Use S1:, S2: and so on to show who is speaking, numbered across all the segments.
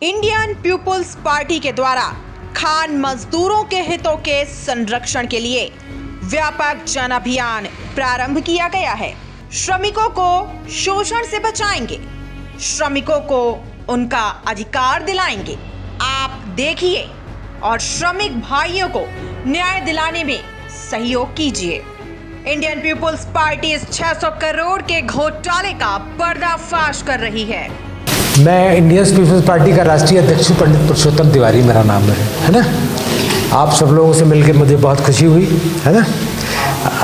S1: Indian people's party के द्वारा खान मजदूरों के हितों के संरक्षण के लिए व्यापक जन अभियान प्रारंभ किया गया है। श्रमिकों को शोषण से बचाएंगे, श्रमिकों को उनका अधिकार दिलाएंगे। आप देखिए और श्रमिक भाइयों को न्याय दिलाने में सहयोग कीजिए। इंडियन पीपुल्स पार्टी इस 600 करोड़ के घोटाले का पर्दाफाश कर रही है।
S2: मैं इंडियन पीपुल्स पार्टी का राष्ट्रीय अध्यक्ष पुंडित पुरुषोत्तम तिवारी मेरा नाम है ना। आप सब लोगों से मिलकर मुझे बहुत खुशी हुई है ना।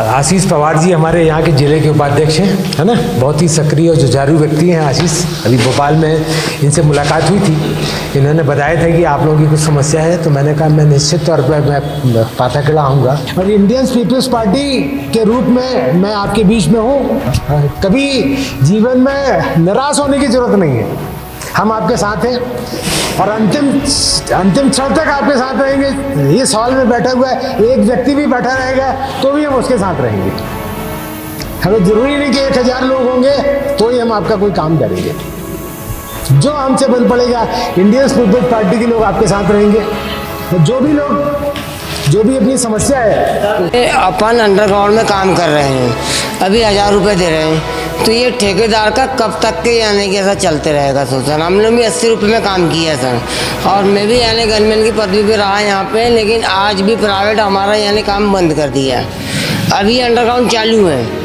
S2: आशीष पवार जी हमारे यहाँ के जिले के उपाध्यक्ष हैं है ना। बहुत ही सक्रिय और जुझारू व्यक्ति हैं आशीष। अभी भोपाल में इनसे मुलाकात हुई थी, इन्होंने बताया था कि आप लोगों की कुछ समस्या है, तो मैंने कहा मैं निश्चित तौर पर मैं पाथाखेड़ा आऊँगा। और इंडियन पीपुल्स पार्टी के रूप में मैं आपके बीच में हूँ। कभी जीवन में निराश होने की जरूरत नहीं है, हम आपके साथ हैं और अंतिम क्षण तक आपके साथ रहेंगे। इस हॉल में बैठा हुआ है एक व्यक्ति भी बैठा रहेगा तो भी हम उसके साथ रहेंगे। हमें जरूरी नहीं कि 1000 लोग होंगे तो ही हम आपका कोई काम करेंगे। जो हमसे बन पड़ेगा इंडियन पीपुल्स पार्टी के लोग आपके साथ रहेंगे। जो भी अपनी समस्या है,
S3: अपन अंडरग्राउंड में काम कर रहे हैं, अभी 1000 रुपये दे रहे हैं, तो ये ठेकेदार का कब तक के यानी कि ऐसा चलते रहेगा। सोचन हम लोग भी 80 रुपये में काम किया सर, और मैं भी यानी गनमैन की पदवी पे रहा यहाँ पे, लेकिन आज भी प्राइवेट हमारा यानी काम बंद कर दिया है। अभी अंडरग्राउंड चालू है,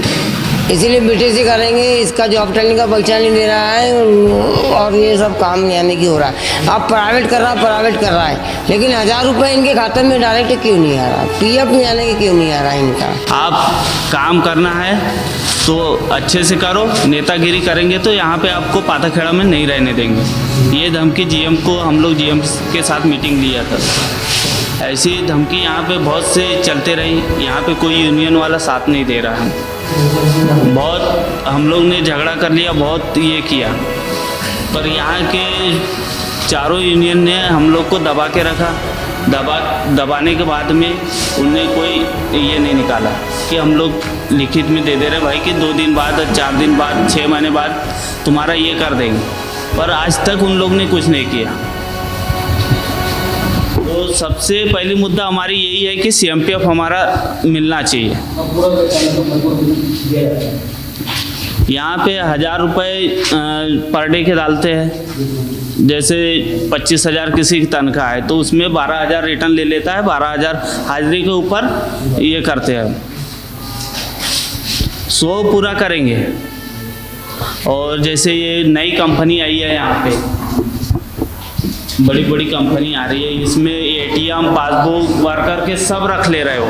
S3: इसीलिए बीटीसी करेंगे, इसका जॉब ट्रेनिंग का पैसा नहीं दे रहा है और ये सब काम यानी कि हो रहा है। अब प्राइवेट कर रहा है, लेकिन 1000 रुपये इनके खाते में डायरेक्ट क्यों नहीं आ रहा, पीएफ यानी कि क्यों नहीं आ रहा इनका।
S4: आप काम करना है तो अच्छे से करो, नेतागिरी करेंगे तो यहाँ पे आपको पाथाखेड़ा में नहीं रहने देंगे। ये धमकी जीएम को हम लोग जीएम के साथ मीटिंग लिया था, ऐसी धमकी यहाँ पे बहुत से चलते रही। यहाँ पे कोई यूनियन वाला साथ नहीं दे रहा है। बहुत हम लोग ने झगड़ा कर लिया, बहुत ये किया, पर यहाँ के चारों यूनियन ने हम लोग को दबा के रखा। दबाने के बाद में उनने कोई ये नहीं निकाला कि हम लोग लिखित में दे दे रहे भाई कि 2 दिन बाद, 4 दिन बाद, 6 महीने बाद तुम्हारा ये कर देंगे, पर आज तक उन लोग ने कुछ नहीं किया। तो सबसे पहली मुद्दा हमारी यही है कि सीएमपीएफ हमारा मिलना चाहिए। यहाँ पे 1000 रुपये पर डे के डालते हैं, जैसे 25,000 किसी की तनख्वाह है तो उसमें 12,000 रिटर्न ले लेता है, 12,000 हाजिरी के ऊपर ये करते हैं। 100 पूरा करेंगे। और जैसे ये नई कंपनी आई है यहाँ पे, बड़ी बड़ी कंपनी आ रही है, इसमें एटीएम, पासबुक, वर्कर के सब रख ले रहे हो।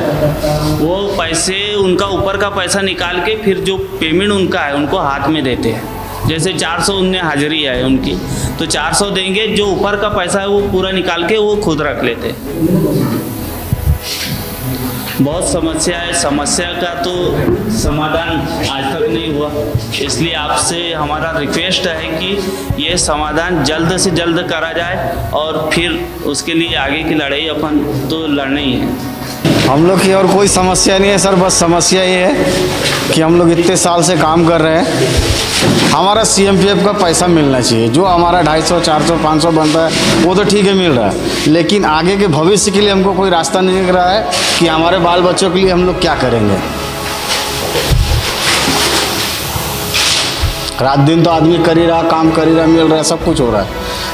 S4: वो पैसे उनका ऊपर का पैसा निकाल के फिर जो पेमेंट उनका है उनको हाथ में देते हैं। जैसे 400 उनने हाजिरी है उनकी, तो 400 देंगे, जो ऊपर का पैसा है वो पूरा निकाल के वो खुद रख लेते हैं। बहुत समस्या है, समस्या का तो समाधान आज तक नहीं हुआ, इसलिए आपसे हमारा रिक्वेस्ट है कि ये समाधान जल्द से जल्द करा जाए और फिर उसके लिए आगे की लड़ाई अपन तो लड़ना ही है।
S5: हम लोग की और कोई समस्या नहीं है सर, बस समस्या ये है कि हम लोग इतने साल से काम कर रहे हैं, हमारा सीएमपीएफ का पैसा मिलना चाहिए। जो हमारा 250, 400, 500 बनता है वो तो ठीक है मिल रहा है, लेकिन आगे के भविष्य के लिए हमको कोई रास्ता नहीं दिख रहा है कि हमारे बाल बच्चों के लिए हम लोग क्या करेंगे। रात दिन तो आदमी कर ही रहा, काम कर ही रहा, मिल रहा है, सब कुछ हो रहा है,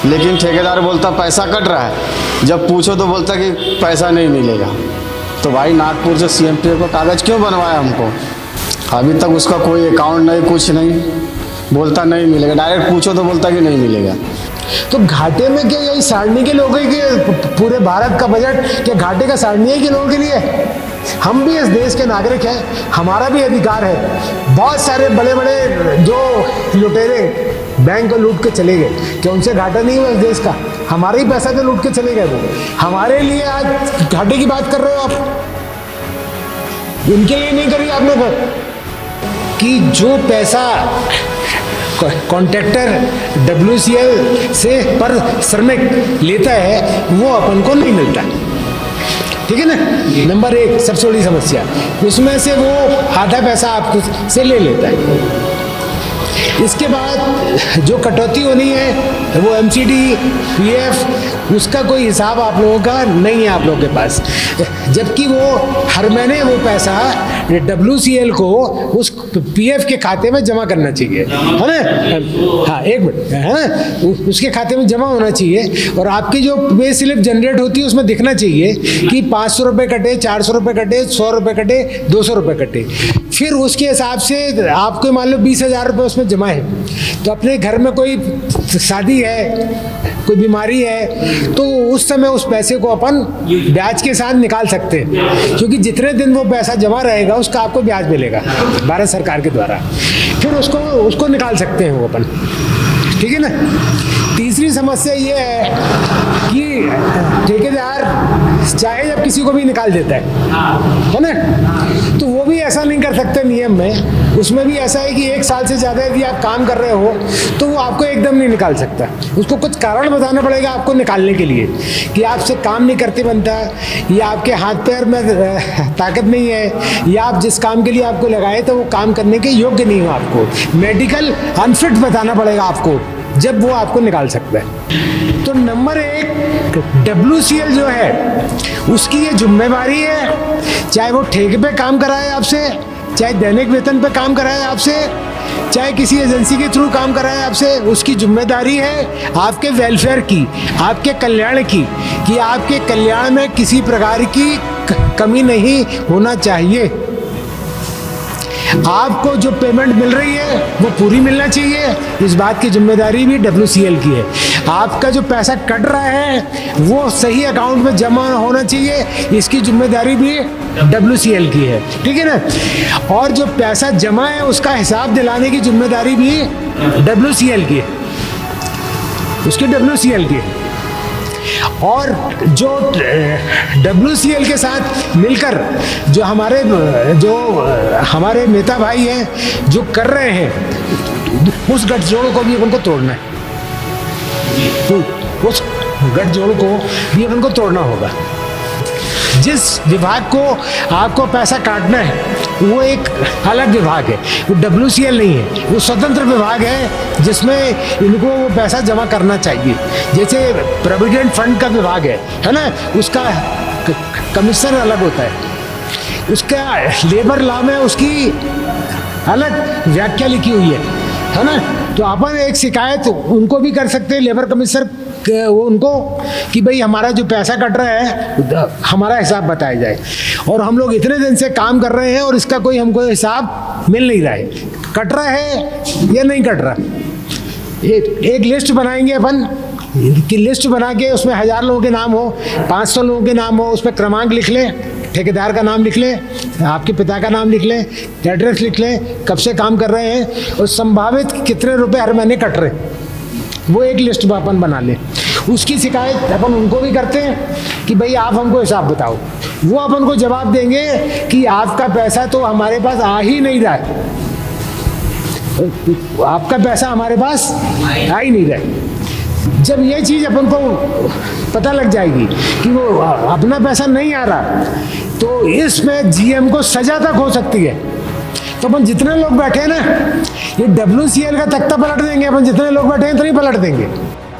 S5: लेकिन ठेकेदार बोलता पैसा कट रहा है, जब पूछो तो बोलता कि पैसा नहीं मिलेगा। तो भाई नागपुर से सीएमपीएफ का कागज़ क्यों बनवाया हमको? अभी तक उसका कोई अकाउंट नहीं, कुछ नहीं, बोलता नहीं मिलेगा। डायरेक्ट पूछो तो बोलता कि नहीं मिलेगा।
S2: तो घाटे में क्या यही सारणी के लोगों के पूरे भारत का बजट क्या घाटे का सारणी है के लोगों के लिए? हम भी इस देश के नागरिक हैं, हमारा भी अधिकार है। बहुत सारे बड़े बड़े जो लुटेरे बैंक को लूट के चले गए, क्या उनसे घाटा नहीं हुआ इस देश का? हमारा ही पैसा तो लूट के चले गए वो। हमारे लिए आज घाटे की बात कर रहे हो आप, उनके लिए नहीं करी आपने बात कि जो पैसा कॉन्ट्रैक्टर WCL से पर श्रमिक लेता है वो अपन को नहीं मिलता, ठीक है ना। नंबर 1 सबसे बड़ी समस्या, उसमें से वो आधा पैसा आपको से ले लेता है। इसके बाद जो कटौती होनी है वो एमसीडी, पीएफ, उसका कोई हिसाब आप लोगों का नहीं है आप लोगों के पास, जबकि वो हर महीने वो पैसा WCL को उस पीएफ के खाते में जमा करना चाहिए, है ना। हाँ, एक मिनट, है ना, उसके खाते में जमा होना चाहिए और आपकी जो पे स्लिप जनरेट होती है उसमें दिखना चाहिए कि 500 रुपये कटे, 400 रुपये कटे, 100 रुपये कटे, 200 रुपये कटे। फिर उसके हिसाब से आपको मान लो 20,000 रुपये उसमें जमा है, तो अपने घर में कोई शादी है, कोई बीमारी है, तो उस समय उस पैसे को अपन ब्याज के साथ निकाल सकते हैं, क्योंकि जितने दिन वो पैसा जमा रहेगा उसका आपको ब्याज मिलेगा भारत सरकार के द्वारा, फिर उसको निकाल सकते हैं वो अपन, ठीक है ना। तीसरी समस्या ये है कि ठेकेदार चाहे जब किसी को भी निकाल देता है ना, तो वो भी ऐसा नहीं कर सकते नियम में, उसमें भी ऐसा है कि 1 साल से ज़्यादा यदि आप काम कर रहे हो तो वो आपको एकदम नहीं निकाल सकता, उसको कुछ कारण बताना पड़ेगा आपको निकालने के लिए, कि आपसे काम नहीं करते बनता, या आपके हाथ पैर में ताकत नहीं है, या आप जिस काम के लिए आपको लगाए तो वो काम करने के योग्य नहीं हो, आपको मेडिकल अनफिट बताना पड़ेगा आपको, जब वो आपको निकाल सकता है। तो नंबर 1 WCL जो है उसकी ये जिम्मेवारी है, चाहे वो ठेके पे काम कराए आपसे, चाहे दैनिक वेतन पे काम कराए आपसे, चाहे किसी एजेंसी के थ्रू काम कराए आपसे, उसकी जिम्मेदारी है आपके वेलफेयर की, आपके कल्याण की, कि आपके कल्याण में किसी प्रकार की कमी नहीं होना चाहिए। आपको जो पेमेंट मिल रही है वो पूरी मिलना चाहिए, इस बात की जिम्मेदारी भी WCL की है। आपका जो पैसा कट रहा है वो सही अकाउंट में जमा होना चाहिए, इसकी जिम्मेदारी भी WCL की है, ठीक है ना। और जो पैसा जमा है उसका हिसाब दिलाने की जिम्मेदारी भी WCL की है, उसकी WCL की है। और जो WCL के साथ मिलकर जो हमारे नेता भाई हैं जो कर रहे हैं, उस गठजोड़ को भी अपन को तोड़ना है, तो उस गठजोड़ को भी अपन को तोड़ना होगा। जिस विभाग को आपको पैसा काटना है वो एक अलग विभाग है, वो WCL नहीं है, वो स्वतंत्र विभाग है जिसमें इनको वो पैसा जमा करना चाहिए। जैसे प्रोविडेंट फंड का विभाग है ना, उसका कमीशन अलग होता है, उसका लेबर लॉ में उसकी अलग व्याख्या लिखी हुई है ना। तो अपन एक शिकायत उनको भी कर सकते हैं, लेबर कमिश्नर वो उनको, कि भाई हमारा जो पैसा कट रहा है हमारा हिसाब बताया जाए, और हम लोग इतने दिन से काम कर रहे हैं और इसका कोई हमको हिसाब मिल नहीं रहा है, कट रहा है या नहीं कट रहा। एक लिस्ट बनाएंगे अपन, कि लिस्ट बना के उसमें 1000 लोगों के नाम हो, 500 लोगों के नाम हो, उसमें क्रमांक लिख लें, ठेकेदार का नाम लिख लें, आपके पिता का नाम लिख लें, एड्रेस लिख लें, कब से काम कर रहे हैं और संभावित कितने रुपए हर महीने कट रहे हैं, वो एक लिस्ट अपन बना लें। उसकी शिकायत अपन उनको भी करते हैं कि भाई आप हमको हिसाब बताओ, वो अपन को जवाब देंगे कि आपका पैसा तो हमारे पास आ ही नहीं रहा है, आपका पैसा हमारे पास आ ही नहीं रहा है। जब ये चीज़ अपन को पता लग जाएगी कि वो अपना पैसा नहीं आ रहा, तो इसमें GM को सजा तक हो सकती है। तो अपन जितने लोग बैठे हैं ना, ये WCL का तख्ता पलट देंगे, अपन जितने लोग बैठे हैं तो नहीं पलट देंगे।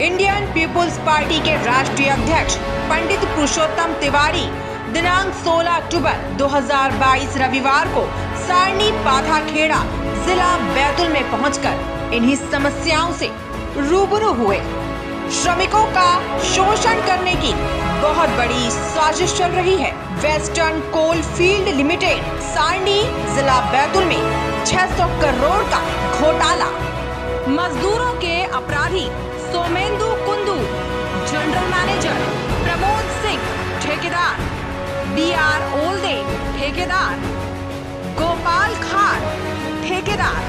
S1: इंडियन पीपुल्स पार्टी के राष्ट्रीय अध्यक्ष पंडित पुरुषोत्तम तिवारी दिनांक 16 अक्टूबर 2022 रविवार को सारनी पाथाखेड़ा जिला बैतूल में पहुंचकर इन्हीं समस्याओं से रूबरू हुए। श्रमिकों का शोषण करने की बहुत बड़ी साजिश चल रही है। Western coal field limited Sarni जिला बैतूल में 600 करोड़ का घोटाला। मजदूरों के अपराधी सोमेंदु कुंदू जनरल मैनेजर, प्रमोद सिंह ठेकेदार, BR ओल्दे ठेकेदार, गोपाल खान ठेकेदार,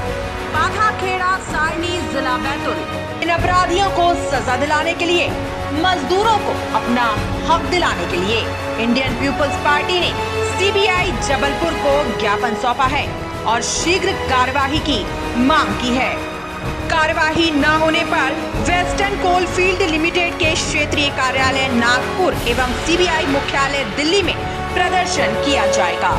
S1: पाथाखेड़ा सारनी जिला बैतूल। इन अपराधियों को सजा दिलाने के लिए, मजदूरों को अपना हक दिलाने के लिए इंडियन पीपुल्स पार्टी ने CBI जबलपुर को ज्ञापन सौंपा है और शीघ्र कार्यवाही की मांग की है। कार्यवाही न होने पर वेस्टर्न कोल फील्ड लिमिटेड के क्षेत्रीय कार्यालय नागपुर एवं CBI मुख्यालय दिल्ली में प्रदर्शन किया जाएगा।